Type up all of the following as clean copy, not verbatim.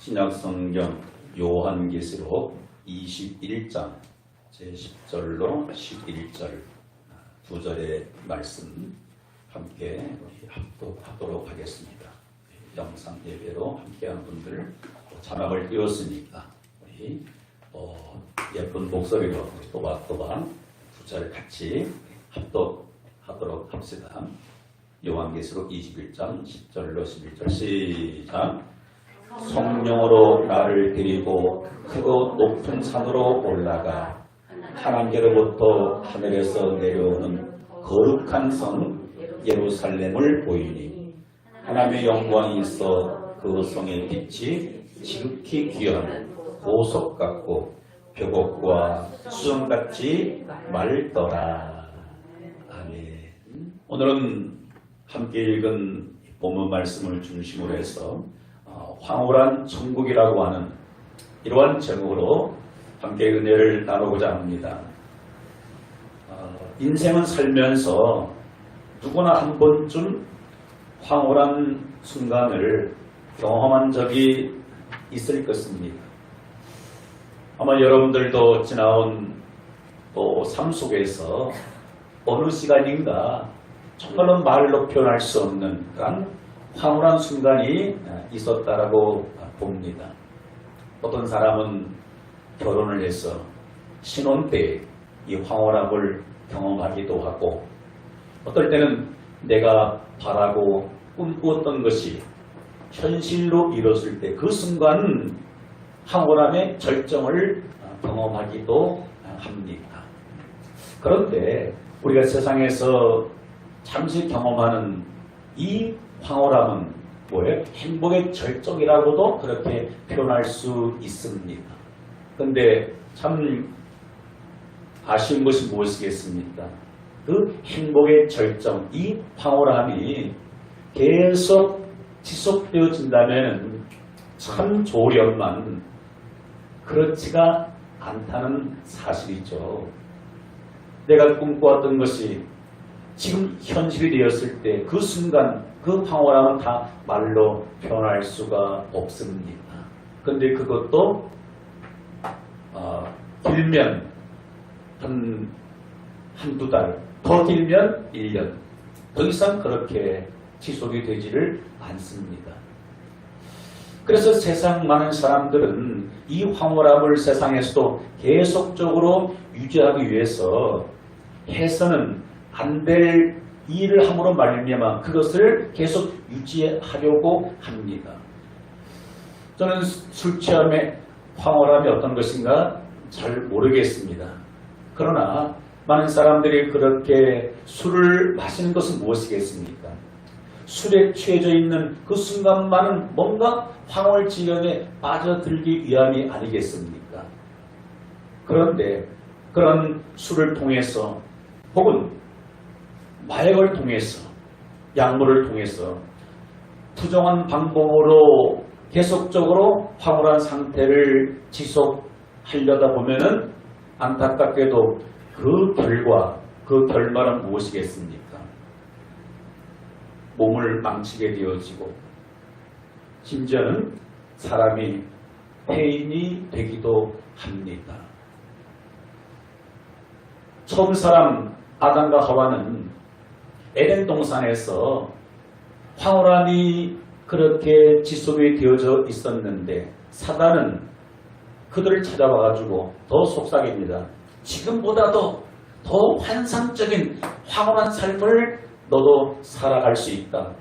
신약성경 요한계시록 21장 제10절로 11절 두 절의 말씀 함께 합독하도록 하겠습니다. 영상 예배로 함께하는 분들 자막을 띄웠으니까 우리 예쁜 목소리로 또박또박 두 절 같이 합독하도록 합시다. 요한계시록 21장 10절로 11절 시작. 성령으로 나를 데리고 크고 높은 산으로 올라가 하나님께로부터 하늘에서 내려오는 거룩한 성 예루살렘을 보이니 하나님의 영광이 있어 그 성의 빛이 지극히 귀한 보석 같고 벽옥과 수정같이 맑더라. 아멘. 오늘은 함께 읽은 본문 말씀을 중심으로 해서 황홀한 천국이라고 하는 이러한 제목으로 함께 은혜를 나누고자 합니다. 인생은 살면서 누구나 한 번쯤 황홀한 순간을 경험한 적이 있을 것입니다. 아마 여러분들도 지나온 삶 속에서 어느 시간인가 정말로 말로 표현할 수 없는 그런 황홀한 순간이 있었다라고 봅니다. 어떤 사람은 결혼을 해서 신혼 때 이 황홀함을 경험하기도 하고, 어떨 때는 내가 바라고 꿈꾸었던 것이 현실로 이뤘을 때 그 순간 황홀함의 절정을 경험하기도 합니다. 그런데 우리가 세상에서 잠시 경험하는 이 황홀함은 뭐예요? 행복의 절정이라고도 그렇게 표현할 수 있습니다. 그런데 참 아쉬운 것이 무엇이겠습니까? 그 행복의 절정, 이 황홀함이 계속 지속되어진다면 참 좋으련만 그렇지가 않다는 사실이죠. 내가 꿈꿔왔던 것이 지금 현실이 되었을 때 그 순간 그 황홀함은 다 말로 표현할 수가 없습니다. 그런데 그것도 길면 한두 달, 더 길면 1년, 더 이상 그렇게 지속이 되지를 않습니다. 그래서 세상 많은 사람들은 이 황홀함을 세상에서도 계속적으로 유지하기 위해서 해서는 안 될 일을 함으로 말미암아 그것을 계속 유지하려고 합니다. 저는 술 취함의 황홀함이 어떤 것인가 잘 모르겠습니다. 그러나 많은 사람들이 그렇게 술을 마시는 것은 무엇이겠습니까? 술에 취해져 있는 그 순간만은 뭔가 황홀 지경에 빠져들기 위함이 아니겠습니까? 그런데 그런 술을 통해서 혹은 마약을 통해서 약물을 통해서 부정한 방법으로 계속적으로 황홀한 상태를 지속하려다 보면은 안타깝게도 그 결과, 그 결말은 무엇이겠습니까? 몸을 망치게 되어지고 심지어는 사람이 폐인이 되기도 합니다. 처음 사람 아담과 하와는 에덴 동산에서 황홀함이 그렇게 지속이 되어져 있었는데 사단은 그들을 찾아와가지고 더 속삭입니다. 지금보다도 더 환상적인 황홀한 삶을 너도 살아갈 수 있다.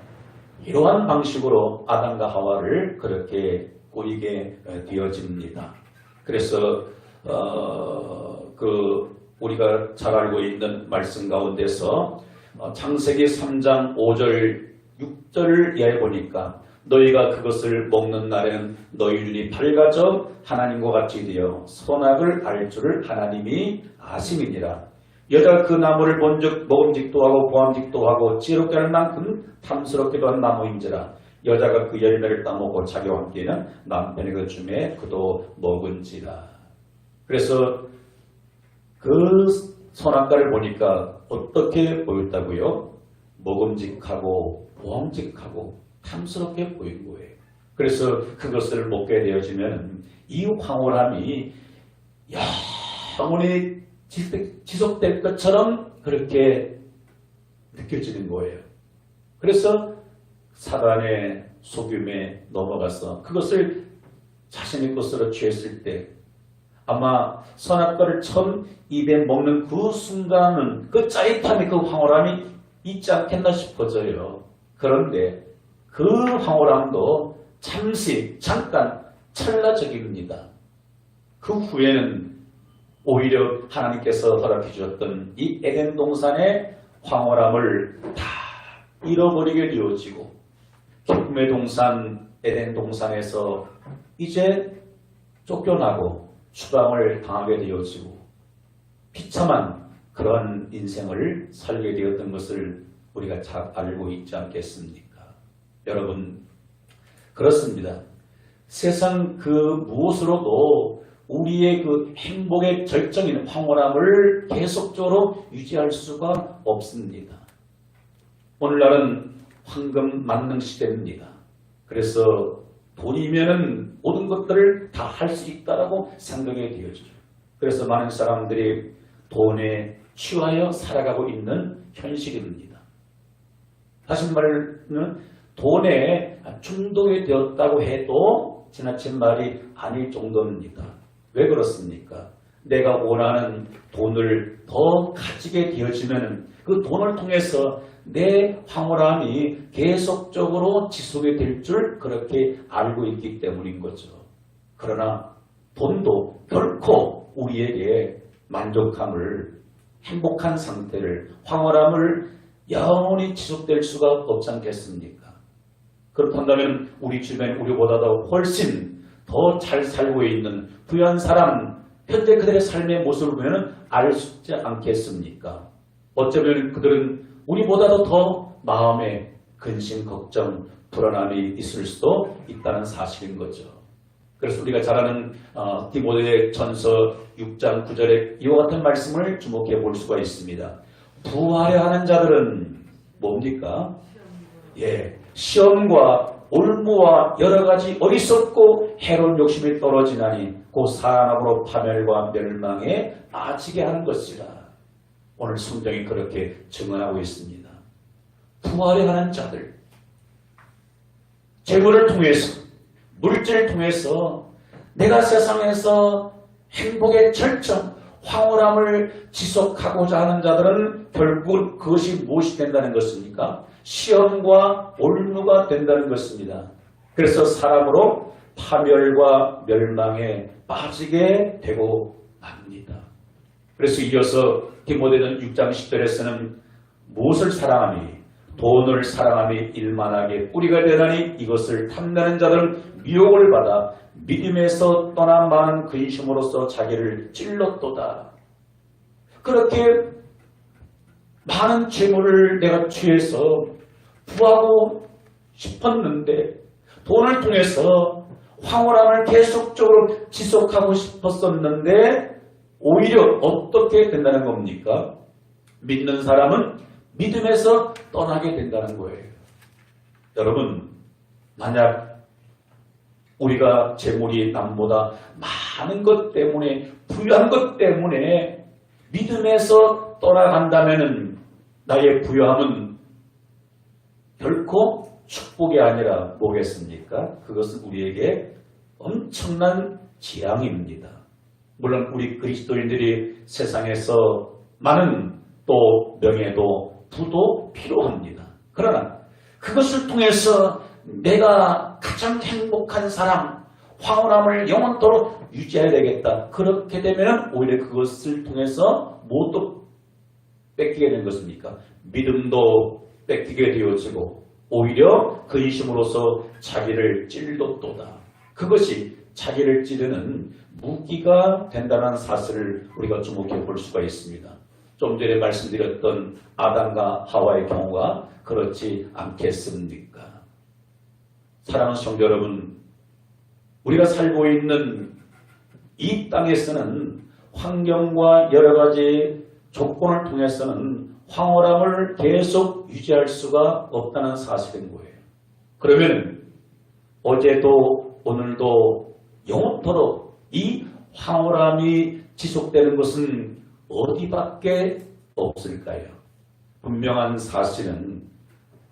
이러한 방식으로 아담과 하와를 그렇게 꼬이게 되어집니다. 그래서 우리가 잘 알고 있는 말씀 가운데서 창세기 3장 5절 6절을 이해해 보니까 너희가 그것을 먹는 날에는 너희 눈이 밝아져 하나님과 같이 되어 선악을 알 줄을 하나님이 아심이니라. 여자가 그 나무를 본즉 먹음직도 하고 보암직도 하고 지혜롭게 하는 만큼 탐스럽기도 한 나무인지라. 여자가 그 열매를 따먹고 자기와 함께는 남편에게 주매 그도 먹은지라. 그래서 그 선악과를 보니까 어떻게 보였다고요? 먹음직하고 보암직하고 탐스럽게 보인 거예요. 그래서 그것을 먹게 되어지면 이 황홀함이 영원히 지속될 것처럼 그렇게 느껴지는 거예요. 그래서 사단의 속임에 넘어가서 그것을 자신의 것으로 취했을 때 아마 선악과를 처음 입에 먹는 그 순간은 그 짜릿함이 그 황홀함이 있지 않겠나 싶어져요. 그런데 그 황홀함도 잠시 잠깐 찰나적입니다. 그 후에는 오히려 하나님께서 허락해 주었던 이 에덴 동산의 황홀함을 다 잃어버리게 되어지고 기쁨의 동산 에덴 동산에서 이제 쫓겨나고 추방을 당하게 되어지고 비참한 그런 인생을 살게 되었던 것을 우리가 잘 알고 있지 않겠습니까? 여러분, 그렇습니다. 세상 그 무엇으로도 우리의 그 행복의 절정인 황홀함을 계속적으로 유지할 수가 없습니다. 오늘날은 황금 만능 시대입니다. 그래서 돈이면은 모든 것들을 다 할 수 있다라고 생각이 되어져요. 그래서 많은 사람들이 돈에 취하여 살아가고 있는 현실입니다. 다시 말하면 돈에 중독이 되었다고 해도 지나친 말이 아닐 정도입니다. 왜 그렇습니까? 내가 원하는 돈을 더 가지게 되어지면 그 돈을 통해서 내 황홀함이 계속적으로 지속이 될 줄 그렇게 알고 있기 때문인 거죠. 그러나 돈도 결코 우리에게 만족함을, 행복한 상태를, 황홀함을 영원히 지속될 수가 없지 않겠습니까? 그렇다면 우리 주변 우리보다도 훨씬 더 잘 살고 있는 부유한 사람, 현재 그들의 삶의 모습을 보면 알 수 있지 않겠습니까? 어쩌면 그들은 우리보다도 더 마음에 근심, 걱정, 불안함이 있을 수도 있다는 사실인 거죠. 그래서 우리가 잘 아는 디모데 전서 6장 9절에 이와 같은 말씀을 주목해 볼 수가 있습니다. 부하려 하는 자들은 뭡니까? 시험과 올무와 여러 가지 어리석고 해로운 욕심이 떨어지나니 곧 사람으로 파멸과 멸망에 빠지게 하는 것이라. 오늘 성경이 그렇게 증언하고 있습니다. 부하려 하는 자들, 재물을 통해서, 물질을 통해서 내가 세상에서 행복의 절정, 황홀함을 지속하고자 하는 자들은 결국 그것이 무엇이 된다는 것입니까? 시험과 올무가 된다는 것입니다. 그래서 사람으로 파멸과 멸망에 빠지게 되고 맙니다. 그래서 이어서 디모데전 6장 10절에서는 무엇을 사랑하니? 돈을 사랑함이 일만하게 뿌리가 되나니 이것을 탐내는 자들은 미혹을 받아 믿음에서 떠난 많은 근심으로써 자기를 찔렀도다. 그렇게 많은 재물을 내가 취해서 부하고 싶었는데 돈을 통해서 황홀함을 계속적으로 지속하고 싶었었는데 오히려 어떻게 된다는 겁니까? 믿는 사람은 믿음에서 떠나게 된다는 거예요. 여러분, 만약 우리가 재물이 남보다 많은 것 때문에, 부유한 것 때문에 믿음에서 떠나간다면 나의 부유함은 결코 축복이 아니라 뭐겠습니까? 그것은 우리에게 엄청난 재앙입니다. 물론 우리 그리스도인들이 세상에서 많은 또 명예도 부도 필요합니다. 그러나 그것을 통해서 내가 가장 행복한 사람, 황홀함을 영원토록 유지해야 되겠다. 그렇게 되면 오히려 그것을 통해서 무엇도 뺏기게 되는 것입니까? 믿음도 뺏기게 되어지고 오히려 근심으로서 자기를 찔렀도다. 그것이 자기를 찌르는 무기가 된다는 사실을 우리가 주목해 볼 수가 있습니다. 좀 전에 말씀드렸던 아담과 하와의 경우가 그렇지 않겠습니까? 사랑하는 성도 여러분, 우리가 살고 있는 이 땅에서는 환경과 여러 가지 조건을 통해서는 황홀함을 계속 유지할 수가 없다는 사실인 거예요. 그러면 어제도 오늘도 영원토록 이 황홀함이 지속되는 것은 어디밖에 없을까요? 분명한 사실은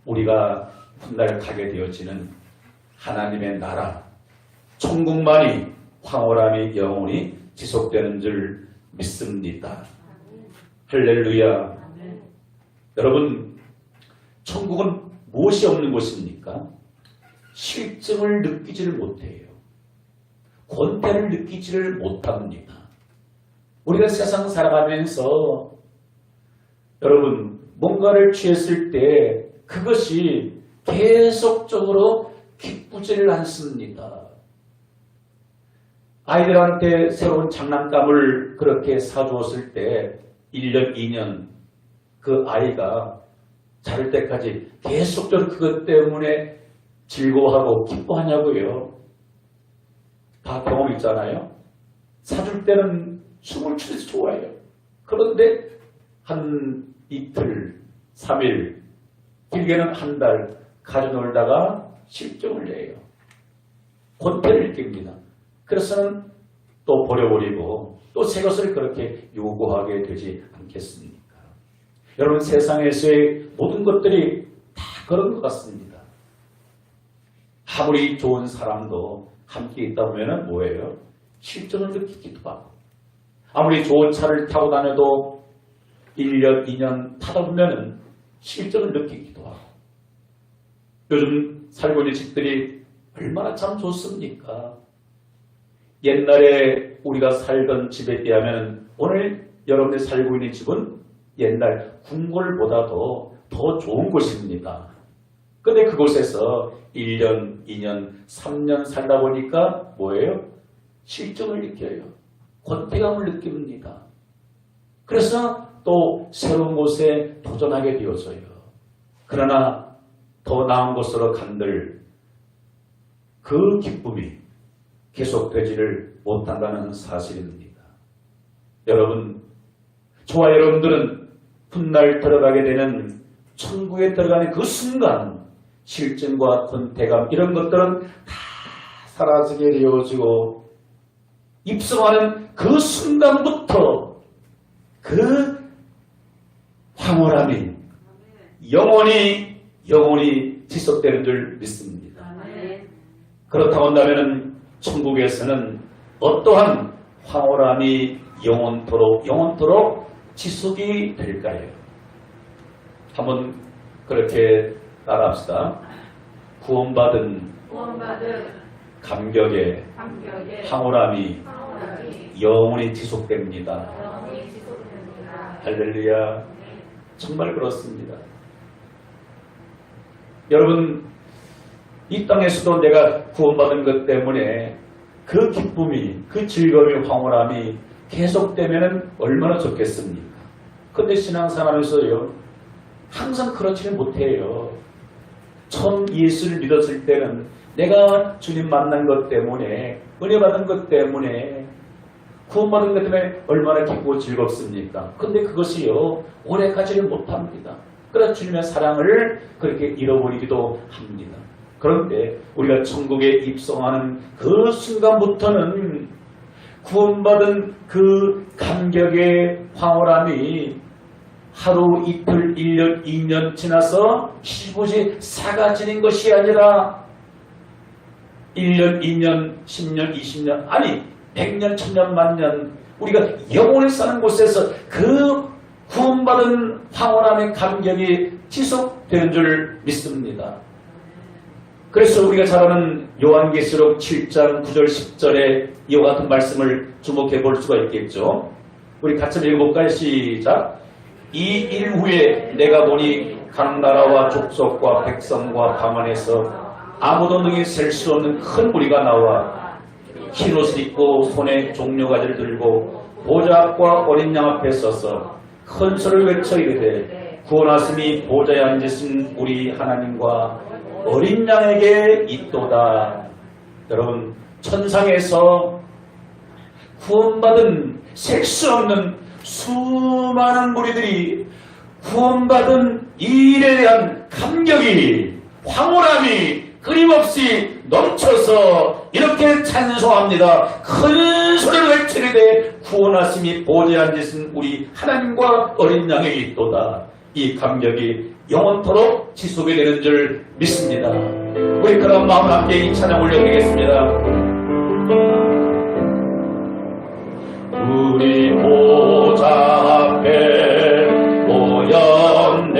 우리가 훗날 가게 되어지는 하나님의 나라, 천국만이 황홀함이 영원히 지속되는 줄 믿습니다. 할렐루야. 여러분, 천국은 무엇이 없는 곳입니까? 실증을 느끼지를 못해요. 권태를 느끼지를 못합니다. 우리가 세상 살아가면서 여러분 뭔가를 취했을 때 그것이 계속적으로 기쁘지를 않습니다. 아이들한테 새로운 장난감을 그렇게 사주었을 때 1년, 2년 그 아이가 자랄 때까지 계속적으로 그것 때문에 즐거워하고 기뻐하냐고요. 다 경험 있잖아요. 사줄 때는 춤을 추듯이 좋아해요. 그런데 한 이틀, 3일, 길게는 한 달 가지고 놀다가 실증을 내요. 권태를 느낍니다. 그래서는 또 버려버리고 또 새 것을 그렇게 요구하게 되지 않겠습니까? 여러분, 세상에서의 모든 것들이 다 그런 것 같습니다. 아무리 좋은 사람도 함께 있다 보면 뭐예요? 실증을 느끼기도 하고, 아무리 좋은 차를 타고 다녀도 1년, 2년 타다 보면 실증을 느끼기도 하고, 요즘 살고 있는 집들이 얼마나 참 좋습니까? 옛날에 우리가 살던 집에 비하면 오늘 여러분이 살고 있는 집은 옛날 궁궐보다도 더 좋은 곳입니다. 근데 그곳에서 1년, 2년, 3년 살다 보니까 뭐예요? 실증을 느껴요. 권태감을 느낍니다. 그래서 또 새로운 곳에 도전하게 되어져요. 그러나 더 나은 곳으로 간들 그 기쁨이 계속되지를 못한다는 사실입니다. 여러분, 저와 여러분들은 훗날 들어가게 되는 천국에 들어가는 그 순간 실증과 권태감 이런 것들은 다 사라지게 되어지고 입성하는 그 순간부터 그 황홀함이 영원히 지속되는 줄 믿습니다. 그렇다고 한다면 천국에서는 어떠한 황홀함이 영원토록 지속이 될까요? 한번 그렇게 따라합시다. 구원받은 감격의 황홀함이 영원히 지속됩니다. 할렐루야. 정말 그렇습니다. 여러분, 이 땅에서도 내가 구원받은 것 때문에 그 기쁨이, 그 즐거움이, 황홀함이 계속되면 얼마나 좋겠습니까? 근데 신앙생활에서요, 항상 그렇지는 못해요. 처음 예수를 믿었을 때는 내가 주님 만난 것 때문에, 은혜 받은 것 때문에, 구원받은 것 때문에 얼마나 기쁘고 즐겁습니까? 근데 그것이요, 오래 가지를 못합니다. 그래서 주님의 사랑을 그렇게 잃어버리기도 합니다. 그런데 우리가 천국에 입성하는 그 순간부터는 구원받은 그 감격의 황홀함이 하루, 이틀, 1년, 2년 지나서 시부지 사라지는 것이 아니라 1년, 2년, 10년, 20년, 아니 100년, 1000년, 만년 우리가 영원히 사는 곳에서 그 구원받은 황홀함의 감격이 지속되는 줄 믿습니다. 그래서 우리가 잘 아는 요한계시록 7장 9절 10절에 이와 같은 말씀을 주목해 볼 수가 있겠죠. 우리 같이 읽어볼까요? 시작. 이 일 후에 내가 보니 각 나라와 족속과 백성과 방언에서 아무도 능히 셀 수 없는 큰 무리가 나와 흰 옷을 입고 손에 종려가지를 들고 보좌 앞과 어린 양 앞에 서서 큰 소리를 외쳐 이르되 구원하심이 보좌에 앉으신 우리 하나님과 어린 양에게 있도다. 여러분, 천상에서 구원받은 셀 수 없는 수많은 무리들이 구원받은 이 일에 대한 감격이, 황홀함이 끊임없이 넘쳐서 이렇게 찬송합니다. 큰 소리로 외치는데 구원하심이 보좌에 앉으신 우리 하나님과 어린 양이 있도다. 이 감격이 영원토록 지속이 되는 줄 믿습니다. 우리 그런 마음 함께 이 찬양 올려드리겠습니다. 우리 보좌 앞에 모였네.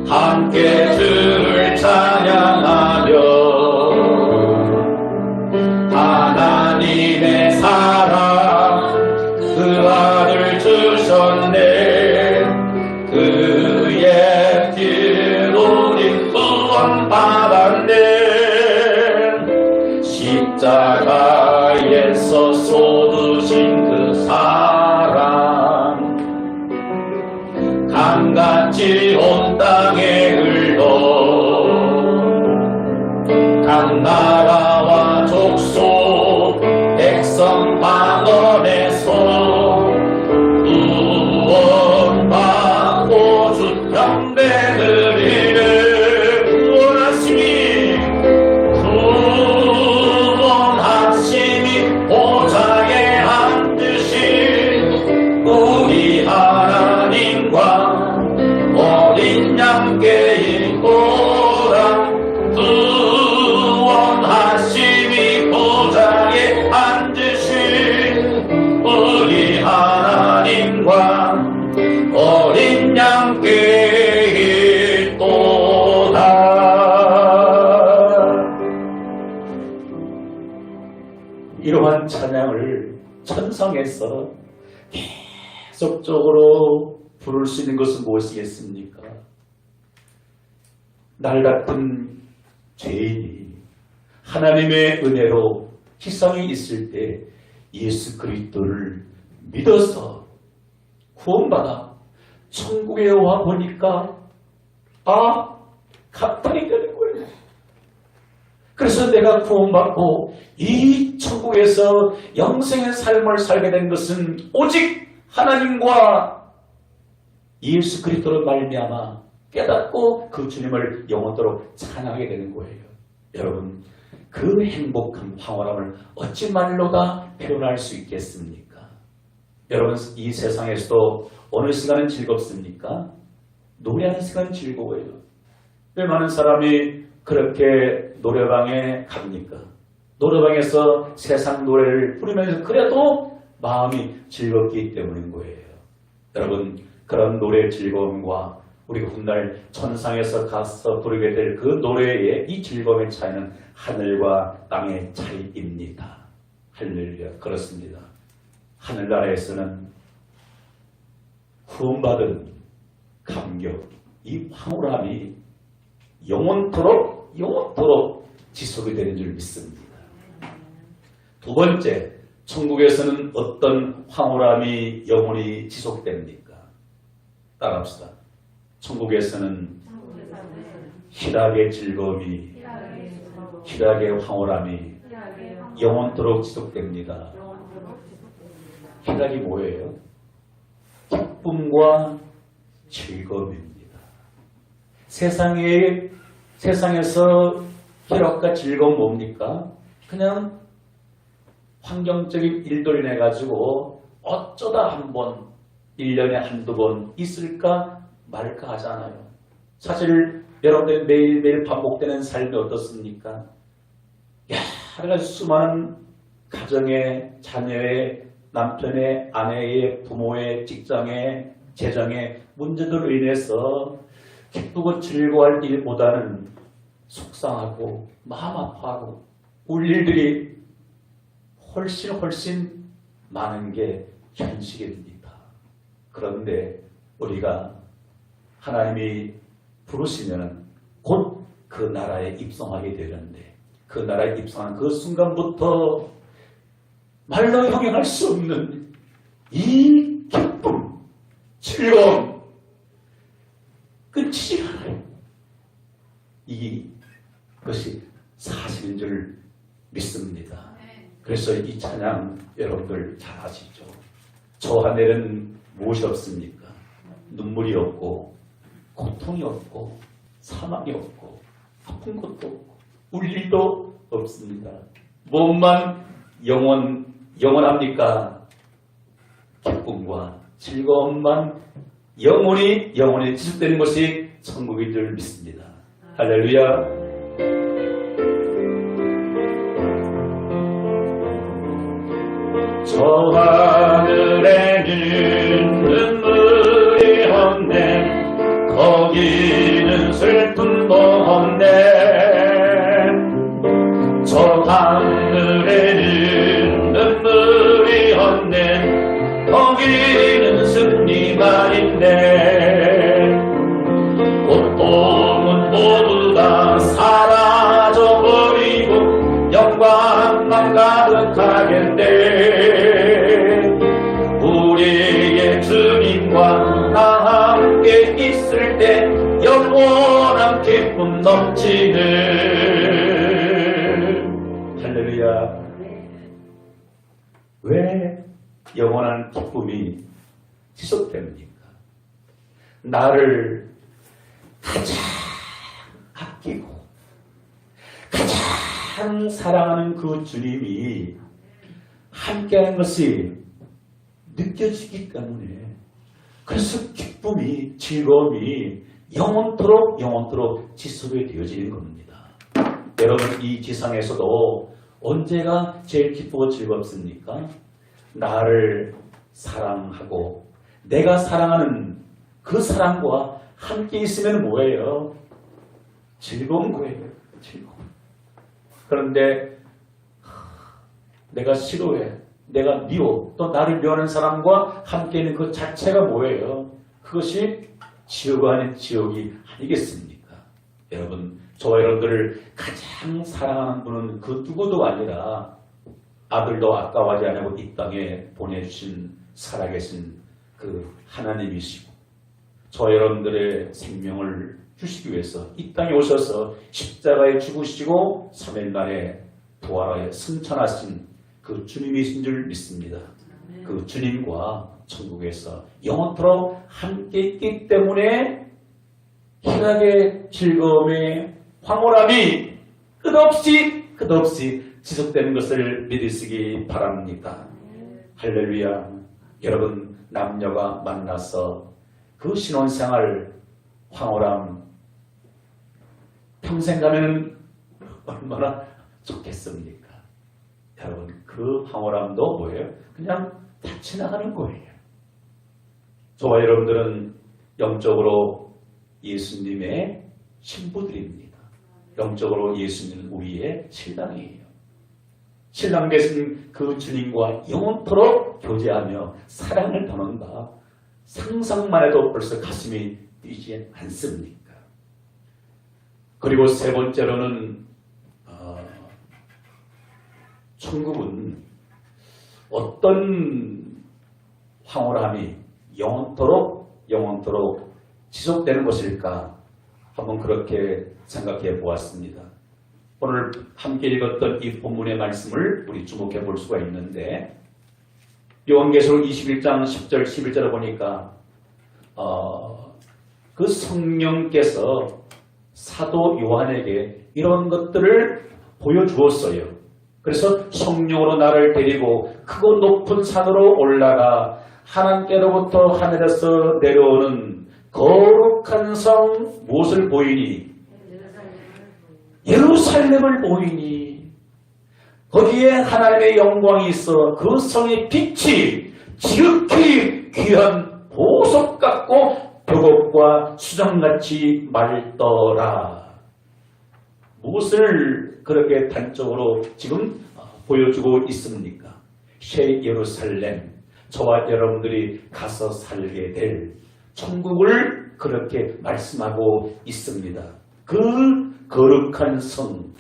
함께 주를 찬양하며 하나님의 사랑 그 아들 주셨네. 그의 피로 우리 구원받았네. 십자가에서 쏟으신 그 사랑 강같이 온 땅에 흘러 각 나라와 족속 백성 방언에서 구원받고 주 경배 드리네. 구원하심이 보좌에 앉으신 우리 하나님과 어린 양께 있도다. 구원하심이 보좌에 앉으신 우리 하나님과 어린 양께 있도다. 이러한 찬양을 천성에서 계속적으로 부를 수 있는 것은 무엇이겠습니까? 날 같은 죄인이 하나님의 은혜로 희생이 있을 때 예수 그리스도를 믿어서 구원받아 천국에 와 보니까 감탄이 되는 거예요. 그래서 내가 구원받고 이 천국에서 영생의 삶을 살게 된 것은 오직 하나님과 예수 그리스도로 말미암아 깨닫고 그 주님을 영원토록 찬양하게 되는 거예요. 여러분, 그 행복한 황홀함을 어찌 말로 다 표현할 수 있겠습니까? 여러분, 이 세상에서도 어느 시간은 즐겁습니까? 노래하는 시간은 즐거워요. 왜 많은 사람이 그렇게 노래방에 갑니까? 노래방에서 세상 노래를 부르면서 그래도 마음이 즐겁기 때문인 거예요. 여러분, 그런 노래의 즐거움과 우리가 훗날 천상에서 가서 부르게 될 그 노래의 이 즐거움의 차이는 하늘과 땅의 차이입니다. 할렐루야. 그렇습니다. 하늘나라에서는 구원받은 감격, 이 황홀함이 영원토록 지속이 되는 줄 믿습니다. 두 번째, 천국에서는 어떤 황홀함이 영원히 지속됩니까? 따라합시다. 천국에서는 희락의 즐거움이, 희락의 황홀함이 영원토록 지속됩니다. 희락이 뭐예요? 기쁨과 즐거움입니다. 세상에서 희락과 즐거움 뭡니까? 그냥 환경적인 일들을 인해 가지고 어쩌다 한번 1년에 한두 번 있을까 말까 하잖아요. 사실 여러분들 매일매일 반복되는 삶이 어떻습니까? 여러 가지 수많은 가정의, 자녀의, 남편의, 아내의, 부모의, 직장의, 재정의 문제들로 인해서 기쁘고 즐거워할 일보다는 속상하고 마음 아파하고 울 일들이 훨씬 많은 게 현실입니다. 그런데 우리가 하나님이 부르시면 곧 그 나라에 입성하게 되는데 그 나라에 입성한 그 순간부터 말로 형용할 수 없는 이 기쁨, 즐거움 끊이지 않아요. 이것이 사실인 줄 믿습니다. 그래서 이 찬양 여러분들 잘 아시죠? 저 하늘은 무엇이 없습니까? 눈물이 없고 고통이 없고 사망이 없고 아픈 것도 없고 울 일도 없습니다. 몸만 영원합니까? 기쁨과 즐거움만 영원히 지속되는 것이 천국인 줄 믿습니다. 할렐루야. 저 하늘에는 눈물이 없네 거기는 슬픔도 없네 저 하늘에는 눈물이 없네 거기는 승리만 있네 고통은 모두 다 사라져버리고 영광만 가득하겠네 우리의 주님과 다 함께 있을 때 영원한 기쁨 넘치는 할렐루야. 왜 영원한 기쁨이 지속됩니까? 나를 가장 아끼고 가장 사랑하는 그 주님이 함께하는 것이 느껴지기 때문에 그래서 기쁨이 즐거움이 영원토록 지속이 되어지는 겁니다. 여러분 이 지상에서도 언제가 제일 기쁘고 즐겁습니까? 나를 사랑하고 내가 사랑하는 그 사랑과 함께 있으면 뭐예요? 즐거운 거예요. 즐거움. 그런데 내가 싫어해, 내가 미워, 또 나를 미워하는 사람과 함께 있는 그 자체가 뭐예요? 그것이 지옥 아닌 지옥이 아니겠습니까? 여러분, 저와 여러분들을 가장 사랑하는 분은 그 누구도 아니라 아들도 아까워하지 않고 이 땅에 보내주신 살아계신 그 하나님이시고 저와 여러분들의 생명을 주시기 위해서 이 땅에 오셔서 십자가에 죽으시고 3일 만에 부활하여 승천하신 그 주님이신 줄 믿습니다. 그 주님과 천국에서 영원토록 함께 있기 때문에 희락의 즐거움의 황홀함이 끝없이 지속되는 것을 믿으시기 바랍니다. 할렐루야. 여러분 남녀가 만나서 그 신혼생활 황홀함 평생 가면 얼마나 좋겠습니까? 여러분 그 황홀함도 뭐예요? 그냥 다 지나가는 거예요. 저와 여러분들은 영적으로 예수님의 신부들입니다. 영적으로 예수님은 우리의 신랑이에요. 신랑 되신 그 주님과 영원토록 교제하며 사랑을 나눈다. 상상만 해도 벌써 가슴이 뛰지 않습니까? 그리고 세 번째로는 천국은 어떤 황홀함이 영원토록 지속되는 것일까? 한번 그렇게 생각해 보았습니다. 오늘 함께 읽었던 이 본문의 말씀을 우리 주목해 볼 수가 있는데 요한계시록 21장 10절 11절을 보니까 그 성령께서 사도 요한에게 이런 것들을 보여주었어요. 그래서 성령으로 나를 데리고 크고 높은 산으로 올라가 하나님께로부터 하늘에서 내려오는 거룩한 성 무엇을 보이니? 예루살렘을 보이니 거기에 하나님의 영광이 있어 그 성의 빛이 지극히 귀한 보석 같고 벽옥과 수정같이 맑더라. 무엇을 그렇게 단적으로 지금 보여주고 있습니까? 새 예루살렘, 저와 여러분들이 가서 살게 될 천국을 그렇게 말씀하고 있습니다. 그 거룩한 성,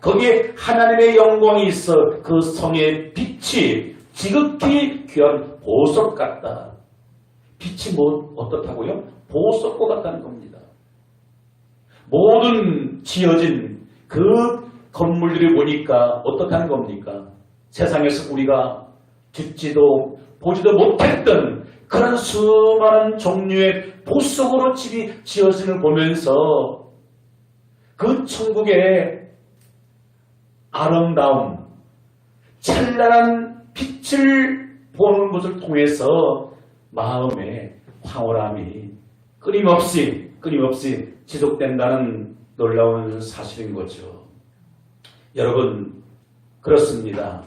거기에 하나님의 영광이 있어 그 성의 빛이 지극히 귀한 보석 같다. 빛이 어떻다고요? 보석과 같다는 겁니다. 모든 지어진 그 건물들이 보니까 어떻다는 겁니까? 세상에서 우리가 듣지도 보지도 못했던 그런 수많은 종류의 보석으로 집이 지어진을 보면서 그 천국의 아름다움, 찬란한 빛을 보는 것을 통해서 마음의 황홀함이 끊임없이 지속된다는 놀라운 사실인 거죠. 여러분, 그렇습니다.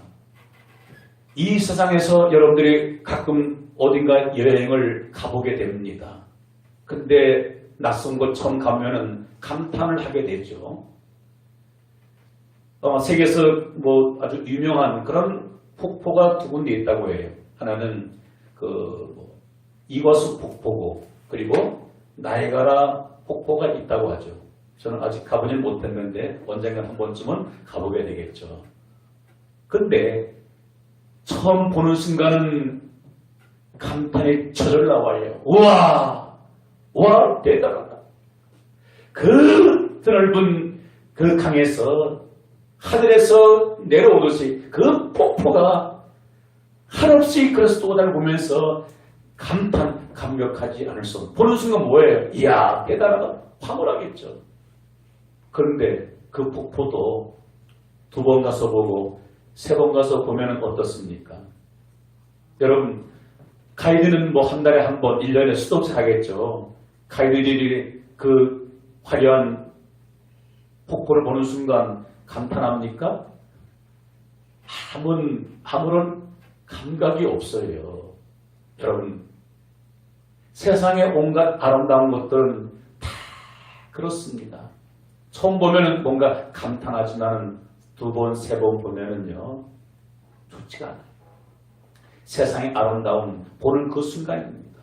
이 세상에서 여러분들이 가끔 어딘가 여행을 가보게 됩니다. 근데 낯선 곳 처음 가면은 감탄을 하게 되죠. 세계에서 아주 유명한 그런 폭포가 두 군데 있다고 해요. 하나는 이과수 폭포고, 그리고 나이아가라 폭포가 있다고 하죠. 저는 아직 가보진 못했는데 언젠가 한 번쯤은 가보게 되겠죠. 근데 처음 보는 순간은 감탄이 저절 나와요. 우와! 와, 대단하다. 그 드넓은 그 강에서 하늘에서 내려오듯이 그 폭포가 한없이 그 쏟아져 보면서 감격하지 않을 수 없는. 보는 순간 뭐예요? 이야, 대단하다. 황홀하겠죠. 그런데 그 폭포도 2번 가서 보고 3번 가서 보면 어떻습니까? 여러분, 가이드는 한 달에 한 번, 1년에 수도 없이 가겠죠. 가이드들이 그 화려한 폭포를 보는 순간 감탄합니까? 아무런 감각이 없어요. 여러분, 세상의 온갖 아름다운 것들은 다 그렇습니다. 처음 보면은 뭔가 감탄하지만 2번, 3번 보면은요, 좋지가 않아요. 세상의 아름다움 보는 그 순간입니다.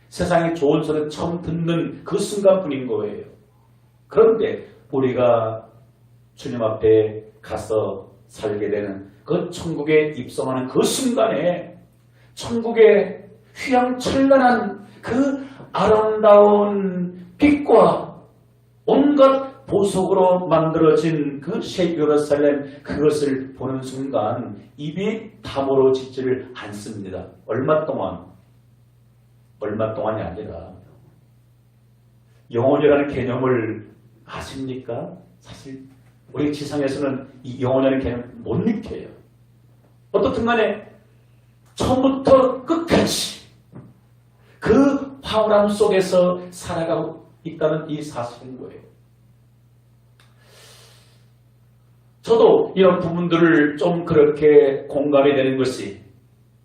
세상의 좋은 소리 처음 듣는 그 순간뿐인 거예요. 그런데 우리가 주님 앞에 가서 살게 되는 그 천국에 입성하는 그 순간에 천국의 휘황찬란한 그 아름다운 빛과 온갖 보석으로 만들어진 그 새 예루살렘, 그것을 보는 순간 입이 다물어지지를 않습니다. 얼마 동안이 아니라 영혼이라는 개념을 아십니까? 사실 우리 지상에서는 이 영혼이라는 개념을 못 느껴요. 어떻든 간에 처음부터 끝까지 그 황홀함 속에서 살아가고 있다는 이 사실인 거예요. 저도 이런 부분들을 좀 그렇게 공감이 되는 것이,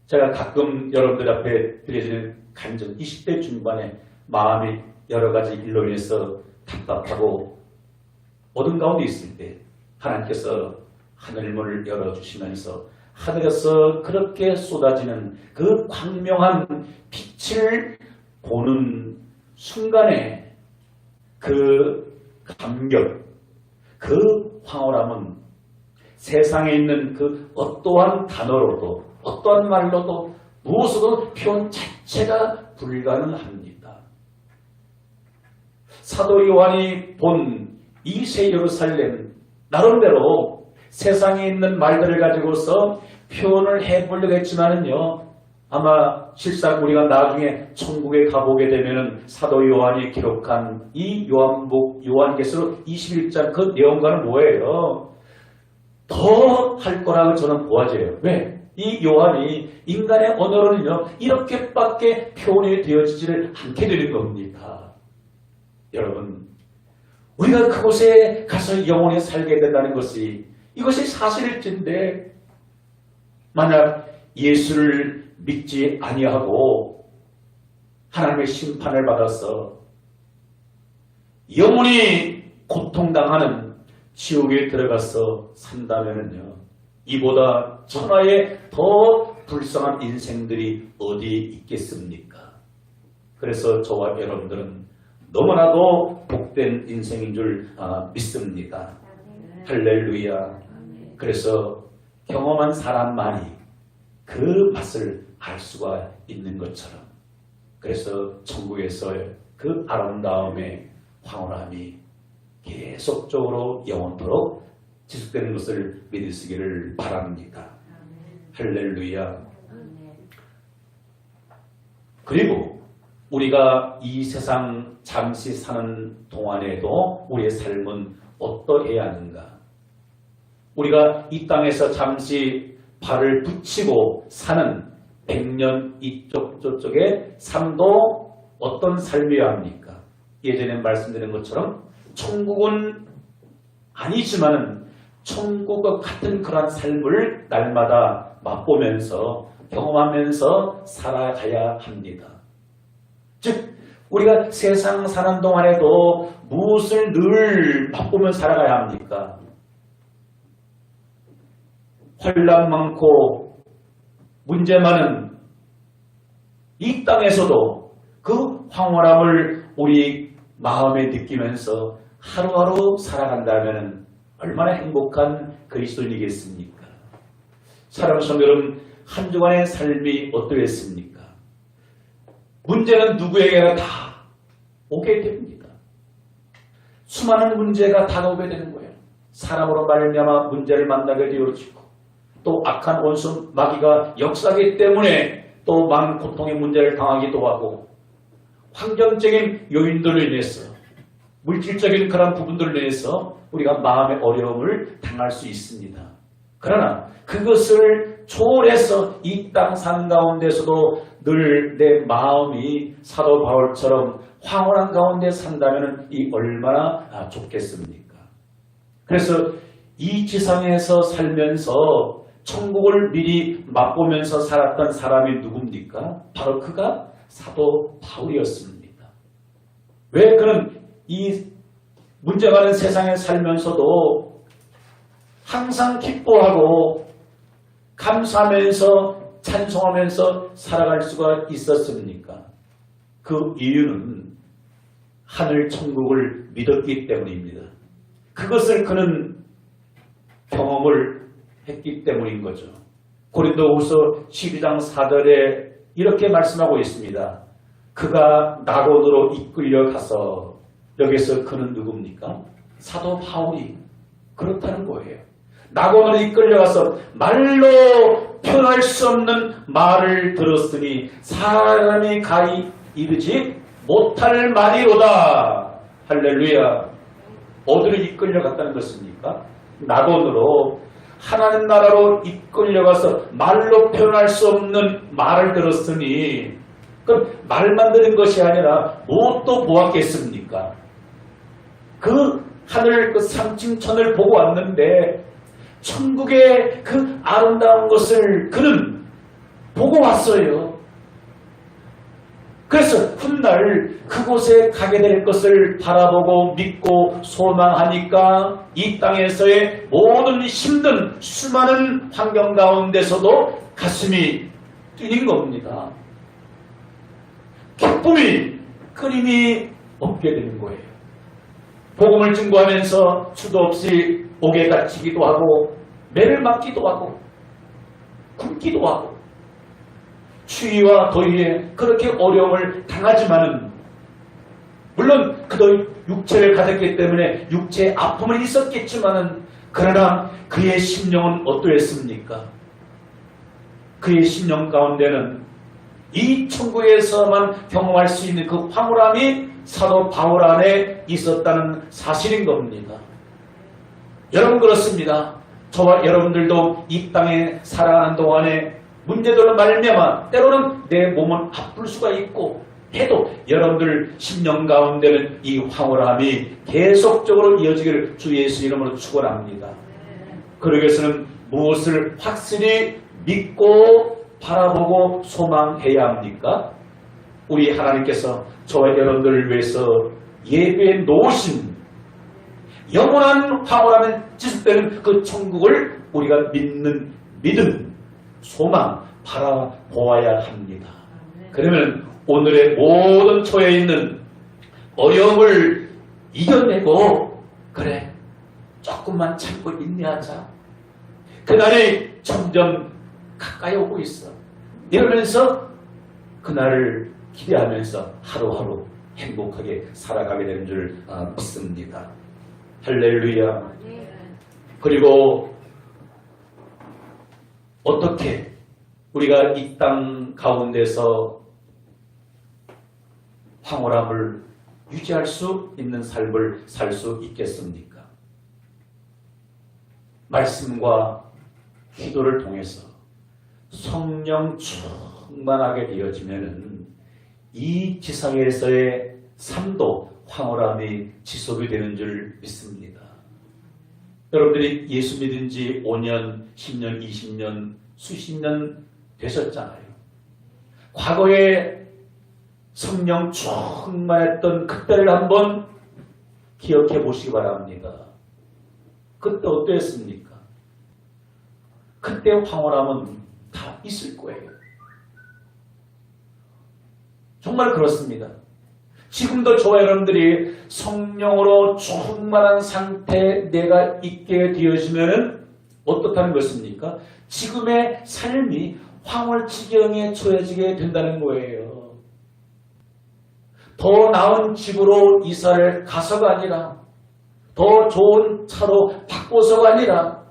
제가 가끔 여러분들 앞에 드려지는 간증, 20대 중반에 마음이 여러 가지 일로 인해서 답답하고 어둠 가운데 있을 때 하나님께서 하늘문을 열어주시면서 하늘에서 그렇게 쏟아지는 그 광명한 빛을 보는 순간에 그 감격, 그 황홀함은 세상에 있는 그 어떠한 단어로도 어떠한 말로도 무엇으로도 표현 자체가 불가능합니다. 사도 요한이 본 이 새 예루살렘, 나름대로 세상에 있는 말들을 가지고서 표현을 해보려고 했지만은요, 아마 실상 우리가 나중에 천국에 가보게 되면은 사도 요한이 기록한 이 요한계시록 21장 그 내용과는 뭐예요? 더 할 거라고 저는 보아져요. 왜? 이 요한이 인간의 언어로는요, 이렇게밖에 표현이 되어지지를 않게 되는 겁니다. 여러분, 우리가 그곳에 가서 영원히 살게 된다는 것이, 이것이 사실일진데, 만약 예수를 믿지 아니하고 하나님의 심판을 받아서 영원히 고통당하는 지옥에 들어가서 산다면요, 이보다 천하에 더 불쌍한 인생들이 어디 있겠습니까? 그래서 저와 여러분들은 너무나도 복된 인생인 줄 믿습니다. 할렐루야. 그래서 경험한 사람만이 그 맛을 알 수가 있는 것처럼, 그래서 천국에서의 그 아름다움의 황홀함이 계속적으로 영원토록 지속되는 것을 믿으시기를 바랍니다. 할렐루야. 그리고 우리가 이 세상 잠시 사는 동안에도 우리의 삶은 어떠해야 하는가? 우리가 이 땅에서 잠시 발을 붙이고 사는 100년 이쪽 저쪽의 삶도 어떤 삶이어야 합니까? 예전에 말씀드린 것처럼 천국은 아니지만은 천국과 같은 그러한 삶을 날마다 맛보면서 경험하면서 살아가야 합니다. 즉 우리가 세상 사는 동안에도 무엇을 늘 맛보며 살아가야 합니까? 환난 많고 문제 많은 이 땅에서도 그 황홀함을 우리 마음에 느끼면서 하루하루 살아간다면 얼마나 행복한 그리스도인이겠습니까? 사랑하는 성도 여러분, 한 주간의 삶이 어떠했습니까? 문제는 누구에게나 다 오게 됩니다. 수많은 문제가 다가오게 되는 거예요. 사람으로 말미암아 문제를 만나게 되어지고 또 악한 원수 마귀가 역사하기 때문에 또 많은 고통의 문제를 당하기도 하고 환경적인 요인들로 인해서 물질적인 그런 부분들로 인해서 우리가 마음의 어려움을 당할 수 있습니다. 그러나 그것을 초월해서 이 땅 산 가운데서도 늘 내 마음이 사도 바울처럼 황홀한 가운데 산다면 이 얼마나 좋겠습니까? 그래서 이 지상에서 살면서 천국을 미리 맛보면서 살았던 사람이 누굽니까? 바로 그가 사도 바울이었습니다. 왜 그는 이 문제 많은 세상에 살면서도 항상 기뻐하고 감사하면서 찬송하면서 살아갈 수가 있었습니까? 그 이유는 하늘 천국을 믿었기 때문입니다. 그것을 그는 경험을 했기 때문인 거죠. 고린도후서 12장 4절에 이렇게 말씀하고 있습니다. 그가 낙원으로 이끌려가서, 여기서 그는 누굽니까? 사도 바울이 그렇다는 거예요. 낙원으로 이끌려가서 말로 표현할 수 없는 말을 들었으니 사람이 가히 이르지 못할 말이로다. 할렐루야. 어디로 이끌려갔다는 것입니까? 낙원으로, 하나님 나라로 이끌려가서 말로 표현할 수 없는 말을 들었으니, 그럼 말만 들은 것이 아니라 무엇도 보았겠습니까? 그 하늘 그 상층천을 보고 왔는데 천국의 그 아름다운 것을 그는 보고 왔어요. 그래서 훗날 그곳에 가게 될 것을 바라보고 믿고 소망하니까 이 땅에서의 모든 힘든 수많은 환경 가운데서도 가슴이 뛰는 겁니다. 기쁨이 끊임이 없게 되는 거예요. 복음을 증거하면서 수도 없이 옥에 갇히기도 하고 매를 맞기도 하고 굶기도 하고 추위와 더위에 그렇게 어려움을 당하지만은, 물론 그도 육체를 가졌기 때문에 육체의 아픔은 있었겠지만은, 그러나 그의 심령은 어떠했습니까? 그의 심령 가운데는 이 천국에서만 경험할 수 있는 그 황홀함이 사도 바울 안에 있었다는 사실인 겁니다. 여러분 그렇습니다. 저와 여러분들도 이 땅에 살아가는 동안에 문제들로 말미암아 때로는 내 몸은 아플 수가 있고 해도 여러분들 심령 가운데는 이 황홀함이 계속적으로 이어지기를 주 예수 이름으로 축원합니다. 그러기 위해서는 무엇을 확실히 믿고 바라보고 소망해야 합니까? 우리 하나님께서 저와 여러분들을 위해서 예배해 놓으신 영원한 황홀함에 지속되는 그 천국을 우리가 믿는 믿음, 소망 바라보아야 합니다. 그러면 오늘의 모든 처해 있는 어려움을 이겨내고, 그래 조금만 참고 인내하자, 그날이 점점 가까이 오고 있어, 이러면서 그날을 기대하면서 하루하루 행복하게 살아가게 되는 줄 믿습니다. 할렐루야. 그리고 어떻게 우리가 이 땅 가운데서 황홀함을 유지할 수 있는 삶을 살 수 있겠습니까? 말씀과 기도를 통해서 성령 충만하게 되어지면은 이 지상에서의 삶도 황홀함이 지속이 되는 줄 믿습니다. 여러분들이 예수 믿은 지 5년, 10년, 20년, 수십 년 되셨잖아요. 과거에 성령 충만했던 그때를 한번 기억해 보시기 바랍니다. 그때 어땠습니까? 그때 황홀함은 다 있을 거예요. 정말 그렇습니다. 지금도 저와 여러분들이 성령으로 충만한 상태에 내가 있게 되어지면 어떻다는 것입니까? 지금의 삶이 황홀지경에 처해지게 된다는 거예요. 더 나은 집으로 이사를 가서가 아니라, 더 좋은 차로 바꿔서가 아니라,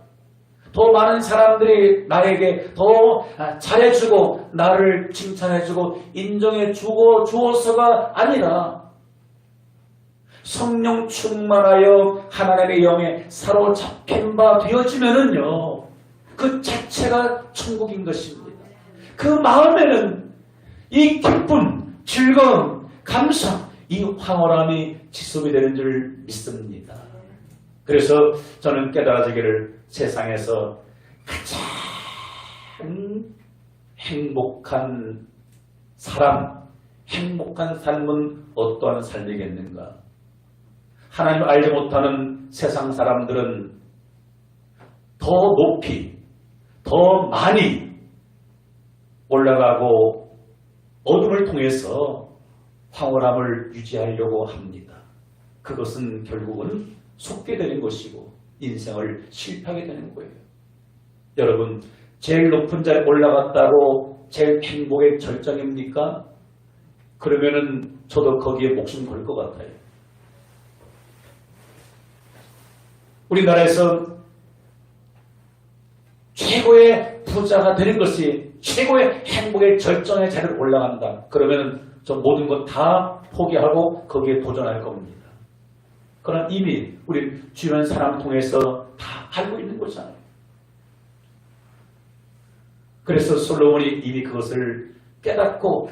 더 많은 사람들이 나에게 더 잘해주고 나를 칭찬해주고 인정해주고 주어서가 아니라 성령 충만하여 하나님의 영에 사로잡힌 바 되어지면은요, 그 자체가 천국인 것입니다. 그 마음에는 이 기쁨, 즐거움, 감사, 이 황홀함이 지속이 되는 줄 믿습니다. 그래서 저는 깨달아지기를 세상에서 가장 행복한 사람, 행복한 삶은 어떠한 삶이겠는가? 하나님을 알지 못하는 세상 사람들은 더 높이, 더 많이 올라가고 어둠을 통해서 황홀함을 유지하려고 합니다. 그것은 결국은 속게 되는 것이고 인생을 실패하게 되는 거예요. 여러분, 제일 높은 자리에 올라갔다고 제일 행복의 절정입니까? 그러면은 저도 거기에 목숨 걸 것 같아요. 우리나라에서 최고의 부자가 되는 것이 최고의 행복의 절정의 자리에 올라간다. 그러면 저 모든 것 다 포기하고 거기에 도전할 겁니다. 그러나 이미 우리 주변 사람 통해서 다 알고 있는 거잖아요. 그래서 솔로몬이 이미 그것을 깨닫고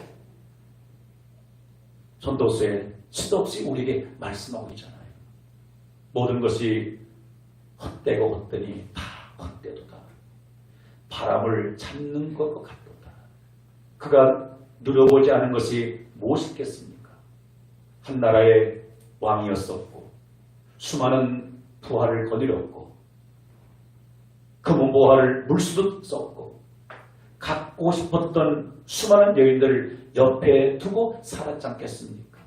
전도서에 수도 없이 우리에게 말씀하고 있잖아요. 모든 것이 헛되고 헛되니 다 헛되도다. 바람을 잡는 것과 같도다. 그가 누려보지 않은 것이 무엇이겠습니까? 한 나라의 왕이었었고 수많은 부하를 거느렸고 금은보화를 물수도 썼고 갖고 싶었던 수많은 여인들을 옆에 두고 살았지 않겠습니까?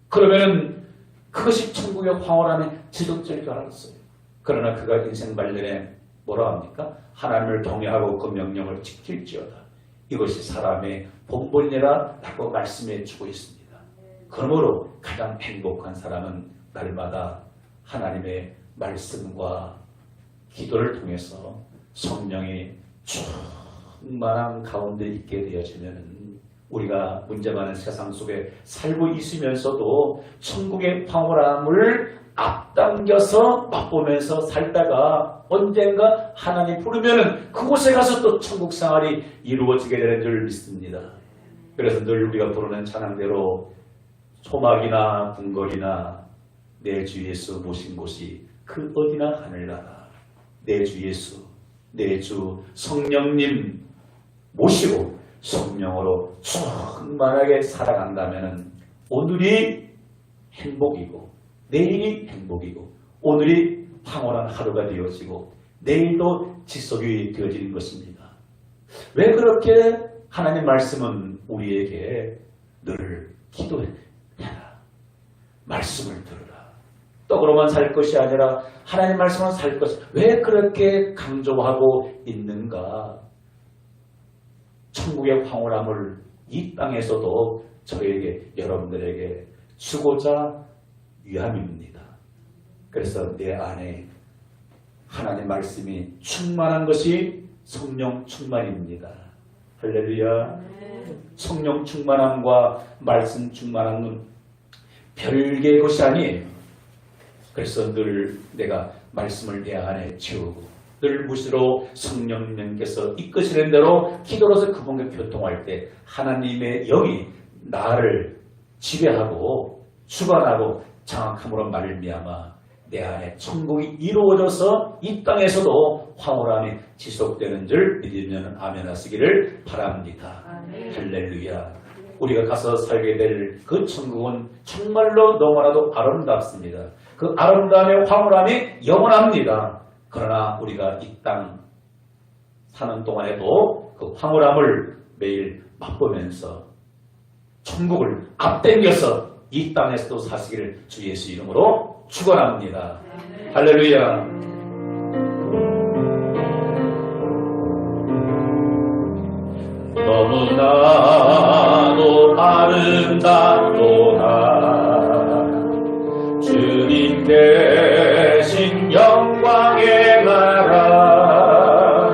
그러면은 그것이 천국의 황홀함의 지도자일 줄 알았어요. 그러나 그가 인생 말년에 뭐라 합니까? 하나님을 경외하고 그 명령을 지킬지어다. 이것이 사람의 본분이라 라고 말씀해 주고 있습니다. 그러므로 가장 행복한 사람은 날마다 하나님의 말씀과 기도를 통해서 성령이 충만한 가운데 있게 되어지면 우리가 문제 많은 세상 속에 살고 있으면서도 천국의 황홀함을 앞당겨서 맛보면서 살다가 언젠가 하나님 부르면 그곳에 가서 또 천국 생활이 이루어지게 되는 줄 믿습니다. 그래서 늘 우리가 부르는 찬양대로 소막이나 궁궐이나 내 주 예수 모신 곳이 그 어디나 하늘나라. 내 주 예수, 내 주 성령님 모시고 성령으로 충만하게 살아간다면 오늘이 행복이고 내일이 행복이고 오늘이 황홀한 하루가 되어지고 내일도 지속이 되어지는 것입니다. 왜 그렇게 하나님 말씀은 우리에게 늘 기도해라. 말씀을 들으라. 떡으로만 살 것이 아니라 하나님 말씀으로 살 것이 왜 그렇게 강조하고 있는가? 천국의 황홀함을 이 땅에서도 저에게 여러분들에게 주고자 위함입니다. 그래서 내 안에 하나님 말씀이 충만한 것이 성령 충만입니다. 할렐루야. 성령 충만함과 말씀 충만함은 별개의 것이 아니에요. 그래서 늘 내가 말씀을 내 안에 채우고 늘 무시로 성령님께서 이끄시는 대로 기도로서 그분과 교통할 때 하나님의 영이 나를 지배하고 주관하고 장악함으로 말미암아 내 안에 천국이 이루어져서 이 땅에서도 황홀함이 지속되는 줄 믿으면 아멘 하시기를 바랍니다. 할렐루야. 우리가 가서 살게 될 그 천국은 정말로 너무나도 아름답습니다. 그 아름다움의 황홀함이 영원합니다. 그러나 우리가 이 땅 사는 동안에도 그 황홀함을 매일 맛보면서 천국을 앞당겨서 이 땅에서도 사시기를 주 예수 이름으로 축원합니다. 할렐루야. 너무나도 아름답도다 주님 대신 영광의 나라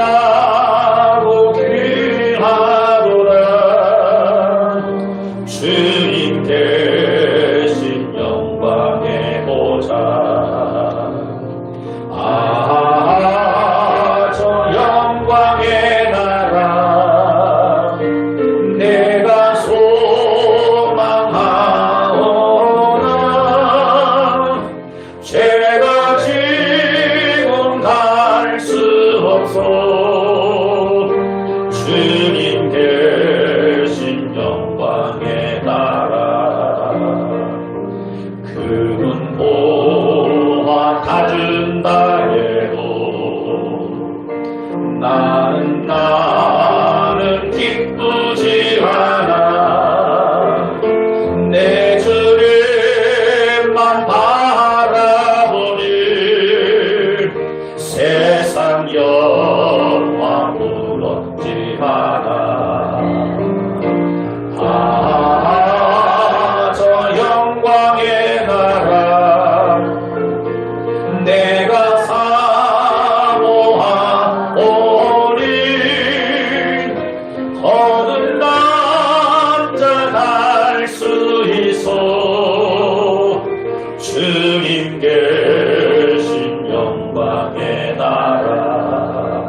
너무나도 귀하도다 주님 대신 영광의 보좌 저 영광의 나라 내가 소망하오나 죄가 지금 갈 수 없어 주님 대신 영광의 나라 그분 보아 가준다 해도 나는 기쁘지 않아 내 주님만 바라보니 세상 영광 부럽지 않아 저 영광의 나라 내가 사모하오니 어느 남자 갈 수 있어 주님 계신 영광의 나라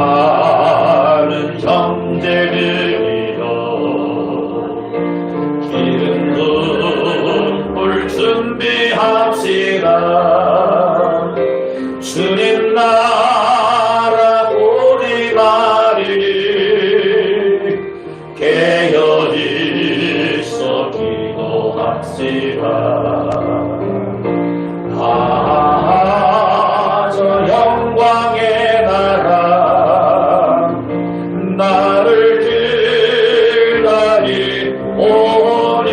사랑하는 형제들이여 기름 눈물 준비합시다 주님 나라 우리 말이니 깨어 있어 기도합시다 저 영광의 나라 나를 기다리오니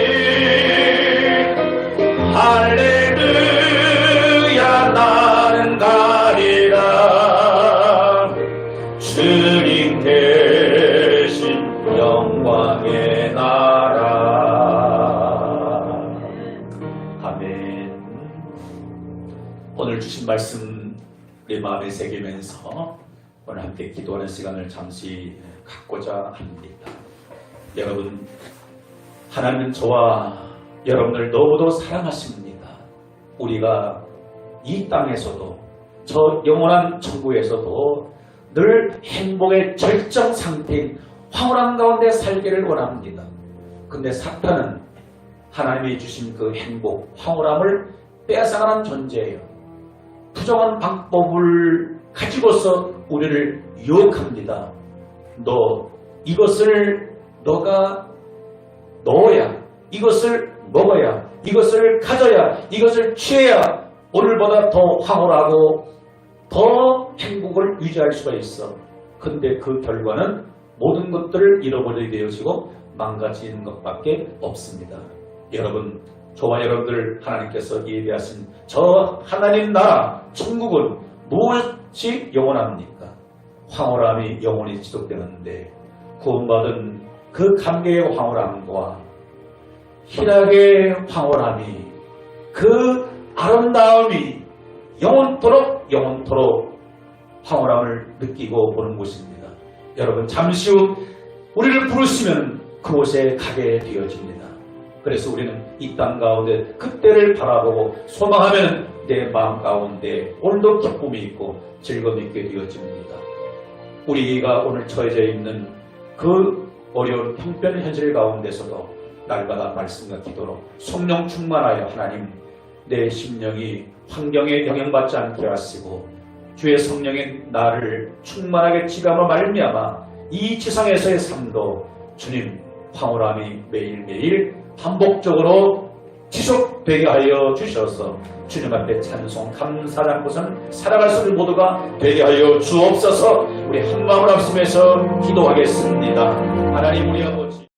할렐루야 나는 가리라 주님 대신 영광의 나라 아멘. 오늘 주신 말씀 내 마음에 새기면서 오늘 함께 기도하는 시간을 잠시 갖고자 합니다. 여러분 하나님은 저와 여러분을 너무도 사랑하십니다. 우리가 이 땅에서도 저 영원한 천국에서도 늘 행복의 절정 상태인 황홀함 가운데 살기를 원합니다. 근데 사탄은 하나님이 주신 그 행복, 황홀함을 빼앗아가는 존재예요. 부정한 방법을 가지고서 우리를 유혹합니다. 너 이것을 너가 넣어야, 이것을 먹어야, 이것을 가져야, 이것을 취해야 오늘보다 더 황홀하고 더 행복을 유지할 수가 있어. 근데 그 결과는 모든 것들을 잃어버리게 되어지고 망가지는 것밖에 없습니다. 여러분, 저와 여러분들 하나님께서 예비하신 저 하나님 나라 천국은 무엇이 영원합니까? 황홀함이 영원히 지속되는데 구원받은 그 감개의 황홀함과 희락의 황홀함이 그 아름다움이 영원토록 황홀함을 느끼고 보는 곳입니다. 여러분 잠시 후 우리를 부르시면 그곳에 가게 되어집니다. 그래서 우리는 이 땅 가운데 그때를 바라보고 소망하면 내 마음 가운데 오늘도 기쁨이 있고 즐거움이 있게 되어집니다. 우리가 오늘 처해져 있는 그 어려운 형편 현실 가운데서도 날마다 말씀과 기도로 성령 충만하여 하나님 내 심령이 환경에 영향받지 않게 하시고 주의 성령의 나를 충만하게 지감으로 말미암아 이 지상에서의 삶도 주님 황홀함이 매일매일 반복적으로 지속되게 하여 주셔서 주님 앞에 찬송 감사하는 것은 살아갈 수 있는 모두가 되게 하여 주옵소서. 우리 한마음을 합심해서 기도하겠습니다. 하나님 우리 아버지